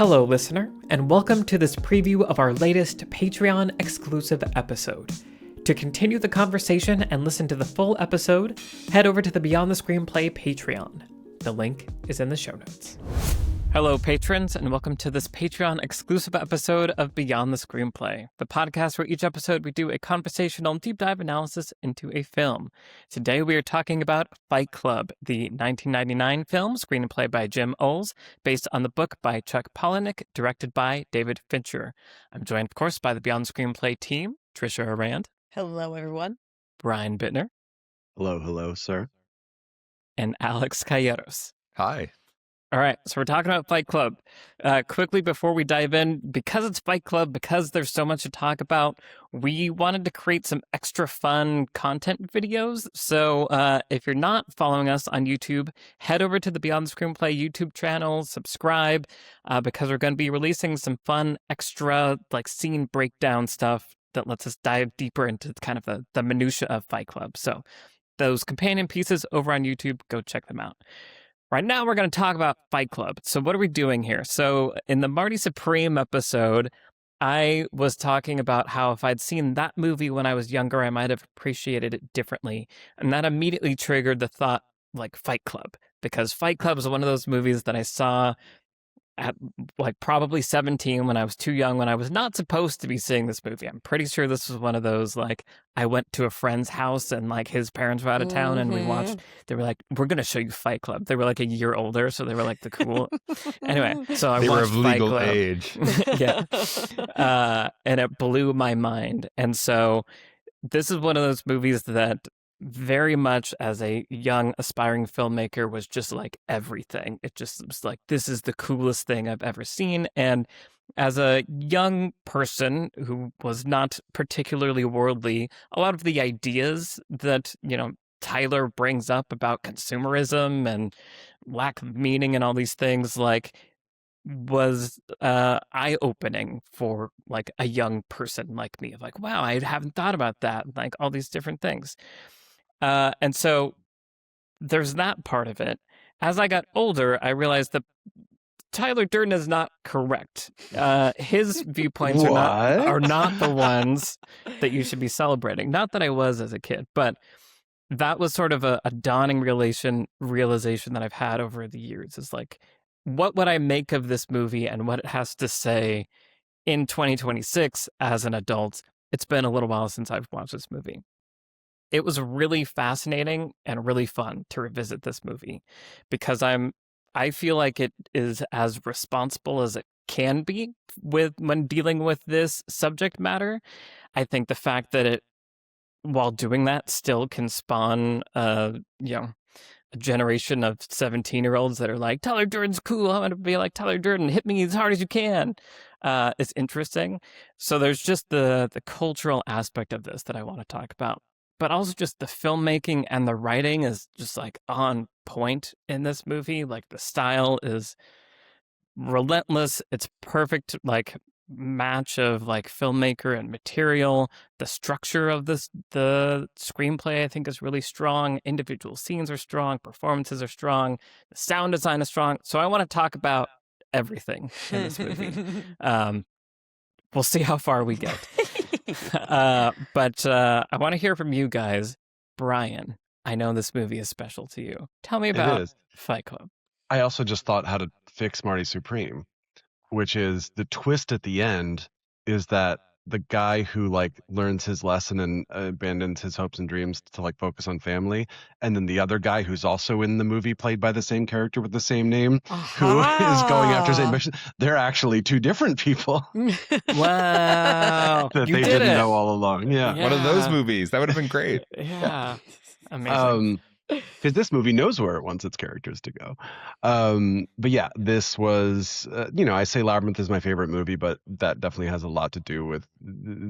Hello, listener, and welcome to this preview of our latest Patreon-exclusive episode. To continue the conversation and listen to the full episode, head over to the Beyond the Screenplay Patreon. The link is in the show notes. Hello, patrons, and welcome to this Patreon-exclusive episode of Beyond the Screenplay, the podcast where each episode we do a conversational deep dive analysis into a film. Today we are talking about Fight Club, the 1999 film screenplay by Jim Olds, based on the book by Chuck Palahniuk, directed by David Fincher. I'm joined, of course, by the Beyond the Screenplay team, Trisha Arand. Hello, everyone. Brian Bittner. Hello, sir. And Alex Calleros. Hi. All right, so we're talking about Fight Club. Quickly before we dive in, because it's Fight Club, because there's so much to talk about, we wanted to create some extra fun content videos. So if you're not following us on YouTube, head over to the Beyond the Screenplay YouTube channel, subscribe, because we're going to be releasing some fun extra like scene breakdown stuff that lets us dive deeper into kind of the minutia of Fight Club. So those companion pieces over on YouTube, go check them out. Right now, we're going to talk about Fight Club. So what are we doing here? So in the Marty Supreme episode, I was talking about how if I'd seen that movie when I was younger, I might have appreciated it differently. And that immediately triggered the thought, like, Fight Club. Because Fight Club is one of those movies that I saw at like probably 17 when I was too young, when I was not supposed to be seeing this movie. I'm pretty sure this was one of those, like, I went to a friend's house and like his parents were out of town and we watched, they were like, we're going to show you Fight Club. They were like a year older, so they were like the cool. Anyway, so I watched Fight Club. They were of legal age. Yeah. And it blew my mind. And so this is one of those movies that very much as a young aspiring filmmaker was just like everything. It just was like, this is the coolest thing I've ever seen. And as a young person who was not particularly worldly, a lot of the ideas that, you know, Tyler brings up about consumerism and lack of meaning and all these things, like, was eye-opening for like a young person like me, of like, wow, I haven't thought about that, like all these different things. And so there's that part of it. As I got older, I realized that Tyler Durden is not correct. His viewpoints are not the ones that you should be celebrating. Not that I was as a kid, but that was sort of a dawning realization that I've had over the years, is like, what would I make of this movie and what it has to say in 2026 as an adult? It's been a little while since I've watched this movie. It was really fascinating and really fun to revisit this movie because I feel like it is as responsible as it can be when dealing with this subject matter. I think the fact that it, while doing that, still can spawn a generation of 17-year-olds that are like, Tyler Durden's cool, I want to be like Tyler Durden, hit me as hard as you can. It's interesting. So there's just the cultural aspect of this that I want to talk about. But also just the filmmaking and the writing is just like on point in this movie. Like the style is relentless. It's perfect, like, match of like filmmaker and material. The structure of the screenplay, I think, is really strong. Individual scenes are strong. Performances are strong. The sound design is strong. So I want to talk about everything in this movie. We'll see how far we get. But I want to hear from you guys. Brian, I know this movie is special to you. Tell me about Fight Club. I also just thought how to fix Marty Supreme, which is the twist at the end is that the guy who like learns his lesson and abandons his hopes and dreams to like focus on family, and then the other guy who's also in the movie played by the same character with the same name, who is going after his same mission, they're actually two different people. Wow. That they didn't know all along. Yeah. One of those movies. That would have been great. Yeah. Amazing. Because this movie knows where it wants its characters to go. But yeah, this was, I say Labyrinth is my favorite movie, but that definitely has a lot to do with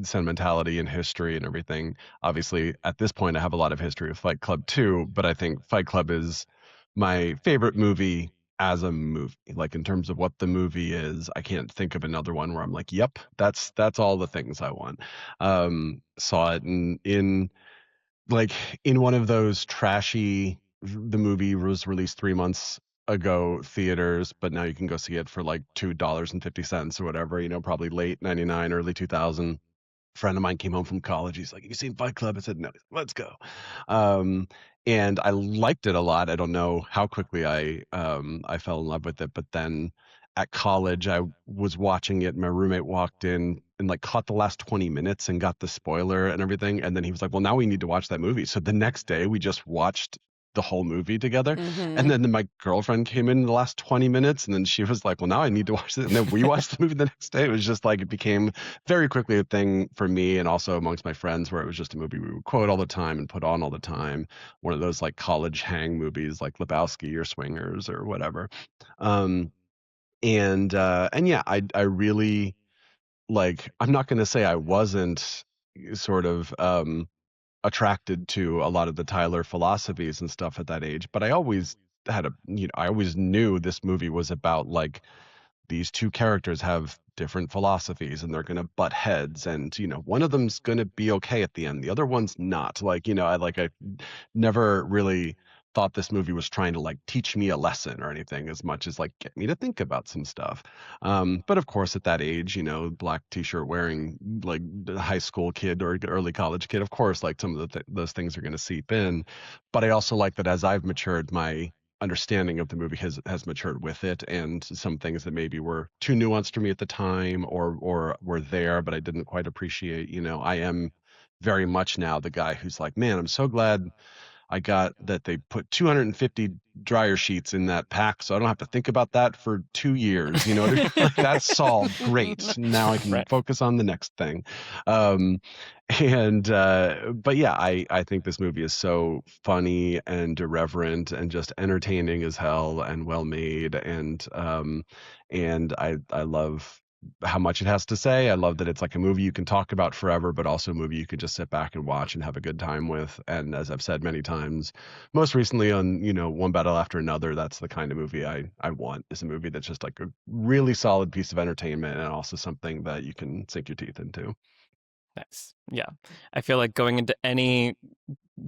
sentimentality and history and everything. Obviously, at this point, I have a lot of history with Fight Club too, but I think Fight Club is my favorite movie as a movie. Like, in terms of what the movie is, I can't think of another one where I'm like, yep, that's all the things I want. Saw it in one of those trashy, the movie was released 3 months ago theaters, but now you can go see it for like $2.50 or whatever, probably late 99, early 2000. Friend of mine came home from college. He's like, "You seen Fight Club?" I said, "No." Let's go. Um, and I liked it a lot. I don't know how quickly I fell in love with it, but then at college I was watching it. My roommate walked in and like caught the last 20 minutes and got the spoiler and everything. And then he was like, "Well, now we need to watch that movie." So the next day we just watched the whole movie together. And then my girlfriend came in the last 20 minutes and then she was like, "Well, now I need to watch it." And then we watched the movie the next day. It was just like it became very quickly a thing for me and also amongst my friends where it was just a movie we would quote all the time and put on all the time. One of those like college hang movies like Lebowski or Swingers or whatever. Um, and yeah, I really like, I'm not going to say I wasn't sort of attracted to a lot of the Tyler philosophies and stuff at that age, but I always I always knew this movie was about like these two characters have different philosophies and they're going to butt heads, and one of them's going to be okay at the end, the other one's not. Like, I never really thought this movie was trying to like teach me a lesson or anything as much as like get me to think about some stuff. But of course at that age, black t-shirt wearing like high school kid or early college kid, of course like some of those things are going to seep in. But I also like that as I've matured, my understanding of the movie has matured with it, and some things that maybe were too nuanced for me at the time or were there but I didn't quite appreciate. I am very much now the guy who's like, man, I'm so glad I got that they put 250 dryer sheets in that pack, so I don't have to think about that for 2 years. You know what I mean? Like, that's solved. Great. Now I can Right. focus on the next thing. But yeah, I think this movie is so funny and irreverent and just entertaining as hell and well made. And I love how much it has to say. I love that it's like a movie you can talk about forever, but also a movie you can just sit back and watch and have a good time with. And as I've said many times, most recently on, One Battle After Another, that's the kind of movie I want, is a movie that's just like a really solid piece of entertainment and also something that you can sink your teeth into. Nice. Yeah. I feel like going into any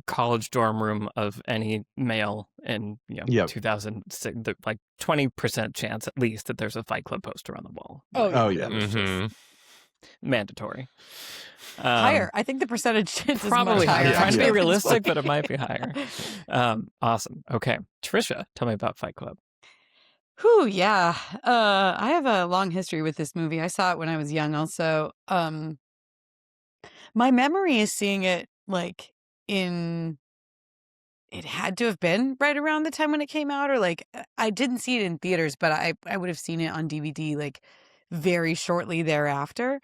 college dorm room of any male in Yep. 2006, like 20% chance at least that there's a Fight Club poster on the wall. Oh, Like, yeah. Oh, yeah. It was just mandatory. Higher. I think the percentage is Probably much higher. I'm trying to be actually, at this realistic, point. but it might be higher. Awesome. Okay. Trisha, tell me about Fight Club. Whew, yeah. I have a long history with this movie. I saw it when I was young also. My memory is seeing it like in it had to have been right around the time when it came out, or like I didn't see it in theaters, but I would have seen it on DVD like very shortly thereafter.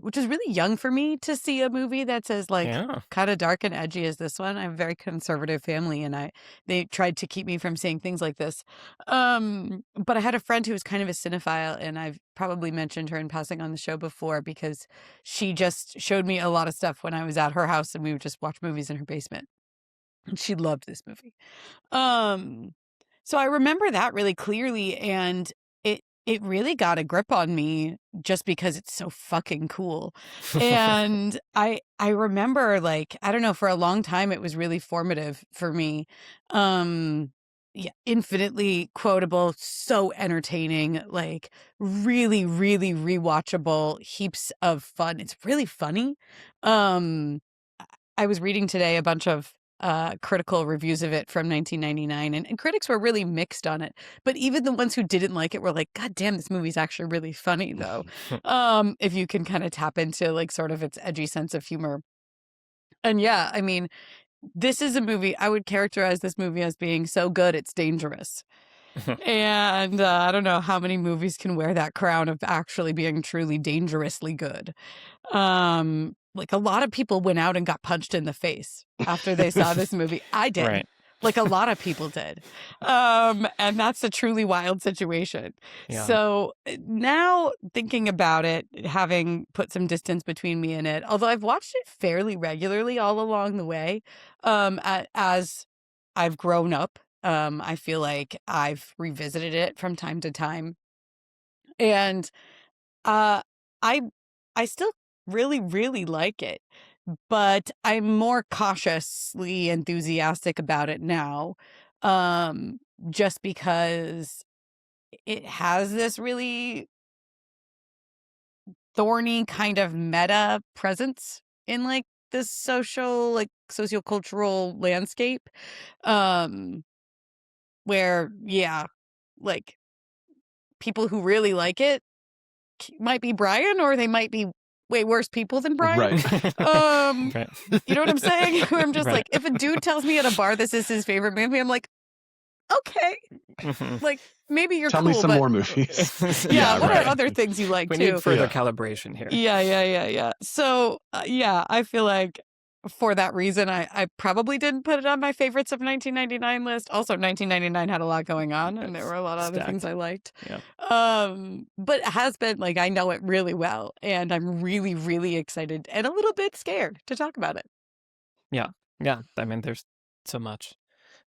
Which is really young for me to see a movie that's as like Yeah. kind of dark and edgy as this one. I have a very conservative family and they tried to keep me from seeing things like this. But I had a friend who was kind of a cinephile, and I've probably mentioned her in passing on the show before because she just showed me a lot of stuff when I was at her house and we would just watch movies in her basement. And she loved this movie. So I remember that really clearly, and it really got a grip on me just because it's so fucking cool. And I remember, like, I don't know, for a long time it was really formative for me. Yeah, infinitely quotable, so entertaining, like really, really rewatchable, heaps of fun. It's really funny. Um I was reading today a bunch of critical reviews of it from 1999, and critics were really mixed on it. But even the ones who didn't like it were like, God damn, this movie's actually really funny, though. If you can kind of tap into like sort of its edgy sense of humor. And yeah, I mean, this is a movie, I would characterize this movie as being so good, it's dangerous. And I don't know how many movies can wear that crown of actually being truly dangerously good. Like a lot of people went out and got punched in the face after they saw this movie. I did. Right. Like a lot of people did. And that's a truly wild situation. Yeah. So now thinking about it, having put some distance between me and it, although I've watched it fairly regularly all along the way, as I've grown up, I feel like I've revisited it from time to time. And uh, I I still really, really like it, but I'm more cautiously enthusiastic about it now. just because it has this really thorny kind of meta presence in like this social, like sociocultural landscape. Where, yeah, like people who really like it might be Brian, or they might be way worse people than Brian. Right. Right. You know what I'm saying? Where I'm just Right. like, if a dude tells me at a bar this is his favorite movie, I'm like, okay, Mhm. like maybe you're Tell cool, me some but more movies. yeah, what right. are other things you like We too? need further Yeah. calibration here. Yeah. So, yeah, I feel like for that reason, I probably didn't put it on my favorites of 1999 list. Also, 1999 had a lot going on, and there were a lot of other things I liked. Yeah. But it has been like, I know it really well, and I'm really, really excited and a little bit scared to talk about it. Yeah. I mean, there's so much,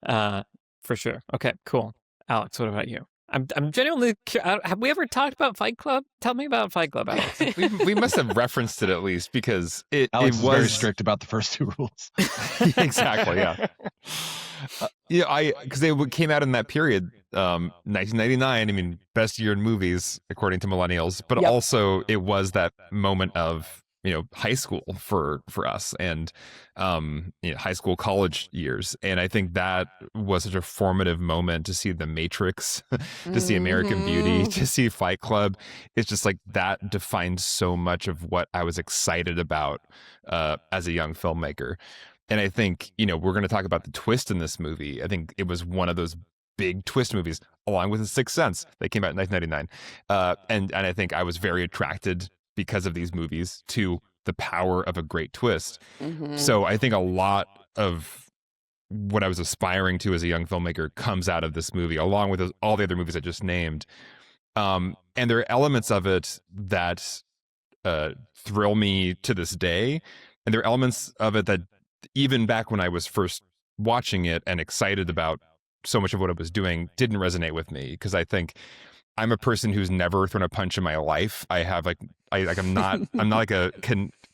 for sure. Okay, cool. Alex, what about you? I'm genuinely have we ever talked about Fight Club? Tell me about Fight Club, Alex. We must have referenced it at least, because it Alex is was very strict about the first two rules. Exactly, yeah. Because they came out in that period, 1999. I mean, best year in movies according to millennials, but Yep. also it was that moment of high school for us, and high school, college years. And I think that was such a formative moment to see The Matrix, to see American Beauty, Mhm. to see Fight Club. It's just like that defined so much of what I was excited about as a young filmmaker. And I think, we're going to talk about the twist in this movie. I think it was one of those big twist movies, along with The Sixth Sense. They came out in 1999. And I think I was very attracted, because of these movies, to the power of a great twist. Mhm. So I think a lot of what I was aspiring to as a young filmmaker comes out of this movie, along with all the other movies I just named. And there are elements of it that thrill me to this day. And there are elements of it that, even back when I was first watching it and excited about so much of what it was doing, didn't resonate with me, because I think I'm a person who's never thrown a punch in my life. I have I'm not like a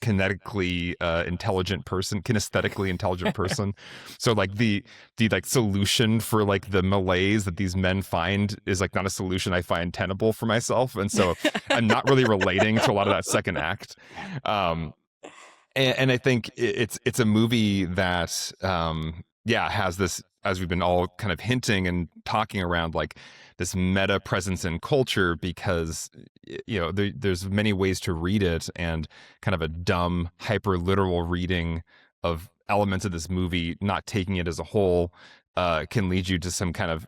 kinetically intelligent person, kinesthetically intelligent person. So like the like solution for like the malaise that these men find is like not a solution I find tenable for myself, and so I'm not really relating to a lot of that second act. And I think it's a movie that has this, as we've been all kind of hinting and talking around, like this meta presence in culture, because there's many ways to read it, and kind of a dumb, hyper literal reading of elements of this movie, not taking it as a whole, can lead you to some kind of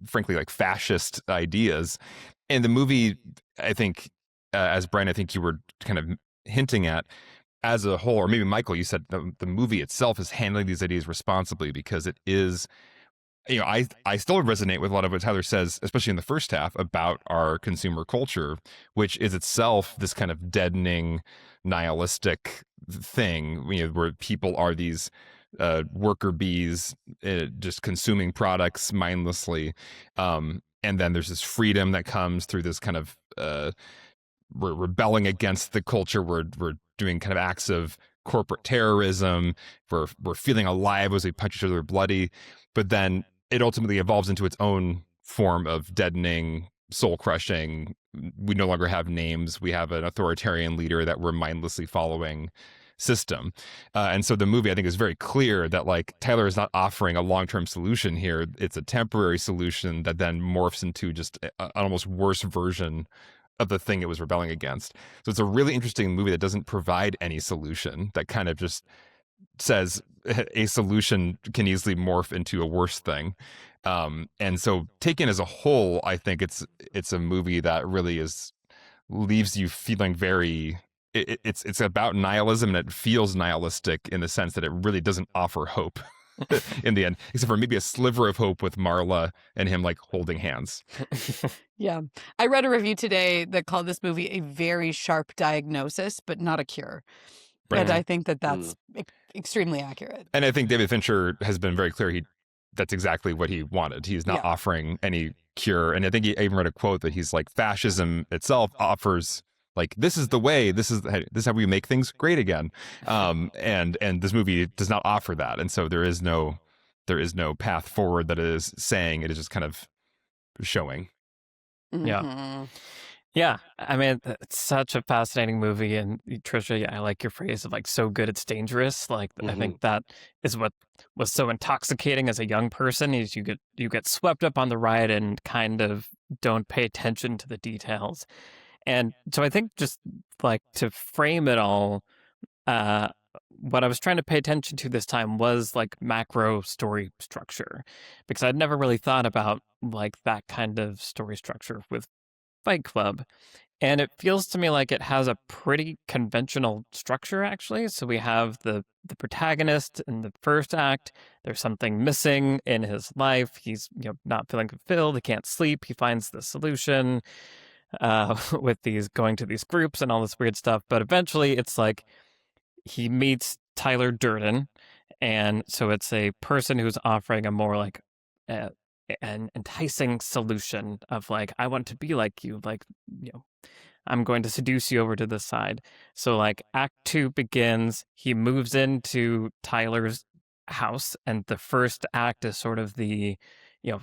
frankly, like fascist ideas. And the movie, I think, as Brian, I think you were kind of hinting at, as a whole, or maybe Michael, you said the movie itself is handling these ideas responsibly, because it is, I still resonate with a lot of what Tyler says, especially in the first half, about our consumer culture, which is itself this kind of deadening, nihilistic thing, where people are these worker bees, just consuming products mindlessly. And then there's this freedom that comes through this kind of, we're rebelling against the culture. We're doing kind of acts of corporate terrorism. We're feeling alive as we punch each other bloody. But then it ultimately evolves into its own form of deadening, soul crushing. We no longer have names. We have an authoritarian leader that we're mindlessly following system. And so the movie, I think, is very clear that like Tyler is not offering a long-term solution here. It's a temporary solution that then morphs into just an almost worse version of the thing it was rebelling against. So it's a really interesting movie that doesn't provide any solution, that kind of just says a solution can easily morph into a worse thing. And so taken as a whole, I think it's a movie that really leaves you feeling very, it's about nihilism, and it feels nihilistic in the sense that it really doesn't offer hope in the end, except for maybe a sliver of hope with Marla and him like holding hands. Yeah. I read a review today that called this movie a very sharp diagnosis, but not a cure. Right. And I think that that's extremely accurate. And I think David Fincher has been very clear. That's exactly what he wanted. He's not offering any cure. And I think he even read a quote that he's like, fascism itself offers like, this is the way, this is how we make things great again. And this movie does not offer that. And so there is no there is no path forward that it is saying. It is just kind of showing. Yeah. Mm-hmm. Yeah, I mean, it's such a fascinating movie, and Trisha, yeah, I like your phrase of like "so good it's dangerous." Like, I think that is what was so intoxicating as a young person is you get swept up on the ride and kind of don't pay attention to the details. And so I think just like to frame it all, uh, what I was trying to pay attention to this time was like macro story structure, because I'd never really thought about like that kind of story structure with Fight Club. And it feels to me like it has a pretty conventional structure, actually. So we have the protagonist in the first act. There's something missing in his life. He's not feeling fulfilled. He can't sleep. He finds the solution with these going to these groups and all this weird stuff. But eventually, it's like he meets Tyler Durden, and so it's a person who's offering a more like uh, an enticing solution of like, I want to be like you, like I'm going to seduce you over to this side. So like Act 2 begins, he moves into Tyler's house, and the first act is sort of the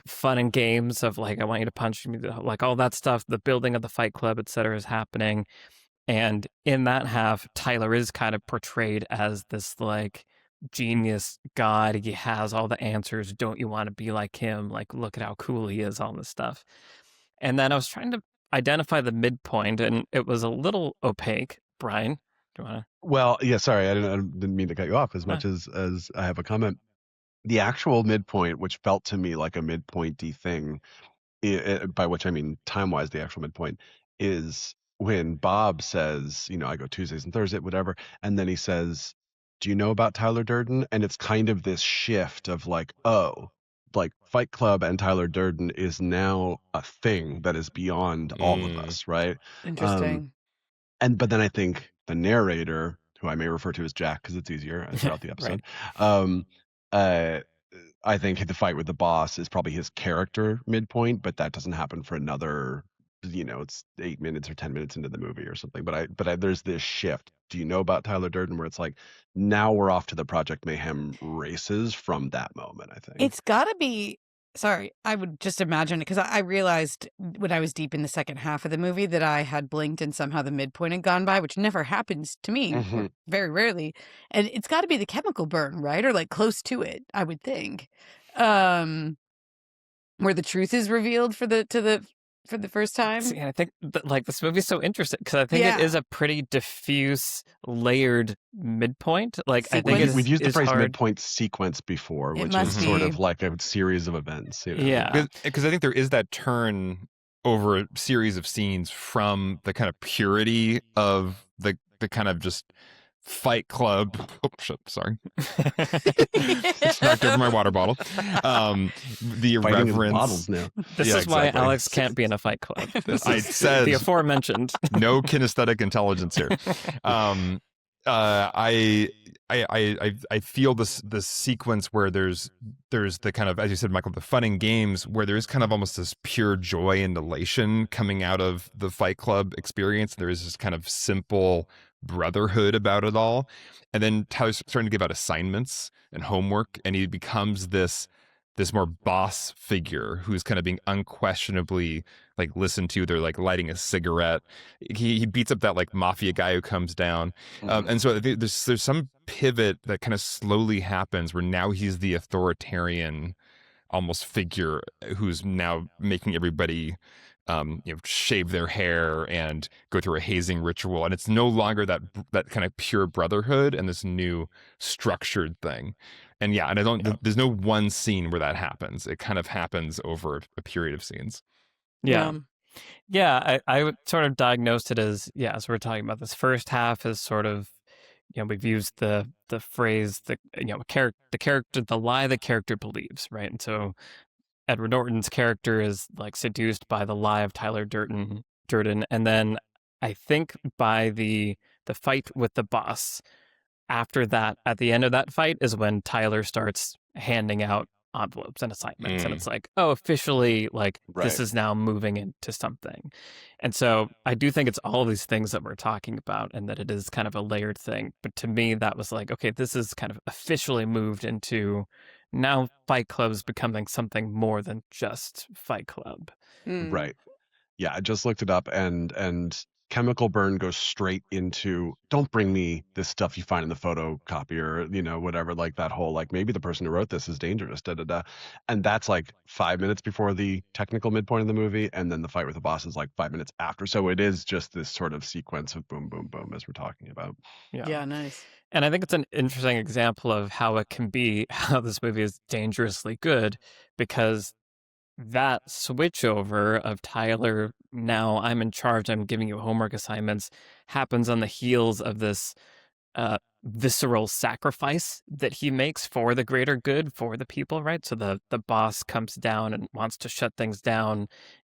fun and games of like, I want you to punch me, like all that stuff, the building of the Fight Club, etc., is happening. And in that half, Tyler is kind of portrayed as this like genius god. He has all the answers. Don't you want to be like him? Like, look at how cool he is, all this stuff. And then I was trying to identify the midpoint, and it was a little opaque. Brian, do you want to? Well, yeah, sorry, I didn't mean to cut you off as much as I have a comment. The actual midpoint, which felt to me like a midpoint-y thing, by which I mean time-wise, the actual midpoint, is when Bob says, I go Tuesdays and Thursdays, whatever, and then he says, do you know about Tyler Durden? And it's kind of this shift of like, oh, like Fight Club and Tyler Durden is now a thing that is beyond all of us, right? Interesting. But then I think the narrator, who I may refer to as Jack because it's easier throughout the episode, I think the fight with the boss is probably his character midpoint, but that doesn't happen for another, it's 8 minutes or 10 minutes into the movie or something. But there's this shift. Do you know about Tyler Durden? Where it's like, now we're off to the Project Mayhem races from that moment, I think. It's got to be. Sorry, I would just imagine it because I realized when I was deep in the second half of the movie that I had blinked and somehow the midpoint had gone by, which never happens to me, or very rarely. And it's got to be the chemical burn, right? Or like close to it, I would think. Where the truth is revealed for the first time. See, and I think like this movie's so interesting because I think it is a pretty diffuse, layered midpoint. Like I think we've used the phrase hard. Midpoint sequence before, which is sort of like a series of events. Yeah, because I think there is that turn over a series of scenes from the kind of purity of the kind of just Fight Club. Oh shit! Sorry, just knocked over my water bottle. The irreverence. Bottles now. This is why Alex can't be in a Fight Club. I said the aforementioned. No kinesthetic intelligence here. I feel this sequence where there's the kind of, as you said, Michael, the fun and games where there's kind of almost this pure joy and elation coming out of the Fight Club experience. There is this kind of simple brotherhood about it all. And then Tyler's starting to give out assignments and homework, and he becomes this more boss figure who's kind of being unquestionably like listened to. They're like lighting a cigarette. He beats up that like mafia guy who comes down. And so there's some pivot that kind of slowly happens where now he's the authoritarian almost figure who's now making everybody shave their hair and go through a hazing ritual. And it's no longer that kind of pure brotherhood and this new structured thing. And there's no one scene where that happens. It kind of happens over a period of scenes. Yeah. I would sort of diagnose it as, as we're talking about this first half is sort of, we've used the phrase, the lie the character believes, right? And so Edward Norton's character is like seduced by the lie of Tyler Durden, and then I think by the fight with the boss. After that, at the end of that fight, is when Tyler starts handing out envelopes and assignments, and it's like, oh, officially, like this is now moving into something. And so I do think it's all of these things that we're talking about, and that it is kind of a layered thing. But to me, that was like, okay, this is kind of officially moved into now Fight Club's becoming something more than just Fight Club. Right. Yeah, I just looked it up, and chemical burn goes straight into, don't bring me this stuff you find in the photocopier, whatever, like that whole, like, maybe the person who wrote this is dangerous, da da da. And that's like 5 minutes before the technical midpoint of the movie, and then the fight with the boss is like 5 minutes after. So it is just this sort of sequence of boom, boom, boom, as we're talking about. Yeah, nice. And I think it's an interesting example of how it can be, how this movie is dangerously good, because that switchover of Tyler, now I'm in charge, I'm giving you homework assignments, happens on the heels of this visceral sacrifice that he makes for the greater good, for the people, right? So the boss comes down and wants to shut things down,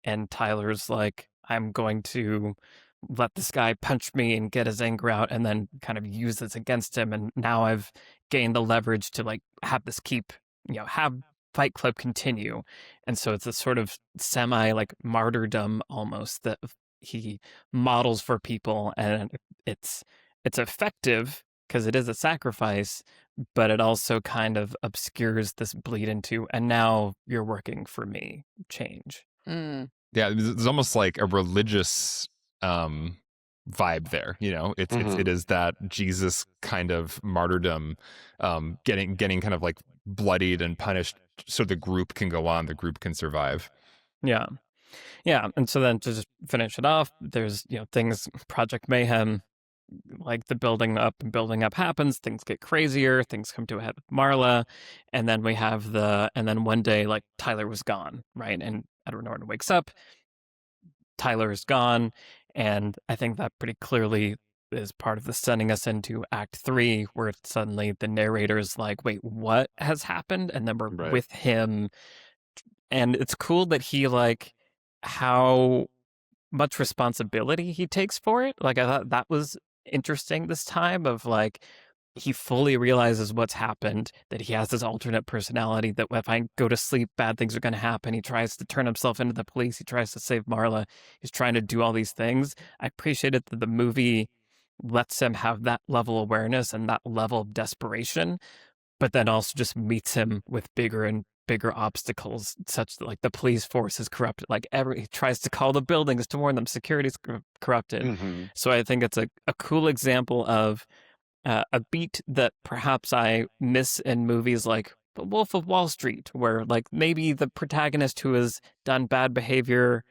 and Tyler's like, I'm going to let this guy punch me and get his anger out, and then kind of use this against him. And now I've gained the leverage to like have this have Fight Club continue. And so it's a sort of semi like martyrdom almost that he models for people, and it's effective because it is a sacrifice, but it also kind of obscures this bleed into, and now you're working for me change. Yeah, there's almost like a religious vibe there. It is that Jesus kind of martyrdom, getting kind of like bloodied and punished so the group can go on, the group can survive. Yeah. And so then to just finish it off, there's things, Project Mayhem, like the building up happens, things get crazier, things come to a head with Marla, and then we have and then one day, like, Tyler was gone, right? And Edward Norton wakes up, Tyler is gone, and I think that pretty clearly is part of the sending us into Act 3, where suddenly the narrator is like, wait, what has happened? And then we're with him, and it's cool that he, like, how much responsibility he takes for it. Like, I thought that was interesting this time, of like, he fully realizes what's happened, that he has this alternate personality, that if I go to sleep, bad things are going to happen. He tries to turn himself into the police. He tries to save Marla. He's trying to do all these things. I appreciated that the movie lets him have that level of awareness and that level of desperation, but then also just meets him with bigger and bigger obstacles, such that, like, the police force is corrupted. Like, he tries to call the buildings to warn them security's corrupted. So I think it's a cool example of a beat that perhaps I miss in movies like The Wolf of Wall Street, where, like, maybe the protagonist who has done bad behavior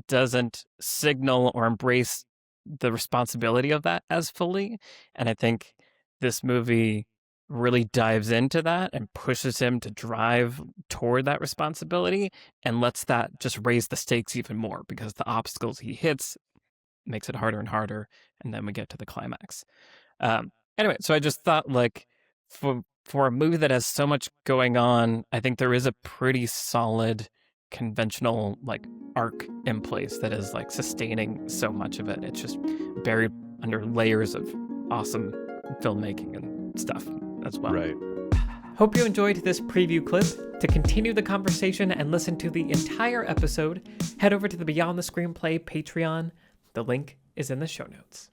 doesn't signal or embrace the responsibility of that as fully. And I think this movie really dives into that and pushes him to drive toward that responsibility, and lets that just raise the stakes even more, because the obstacles he hits makes it harder and harder, and then we get to the climax. Anyway, so I just thought, like, for a movie that has so much going on, I think there is a pretty solid conventional, like, arc in place that is, like, sustaining so much of it. It's just buried under layers of awesome filmmaking and stuff as well. Right. Hope you enjoyed this preview clip. To continue the conversation and listen to the entire episode, head over to the Beyond the Screenplay Patreon. The link is in the show notes.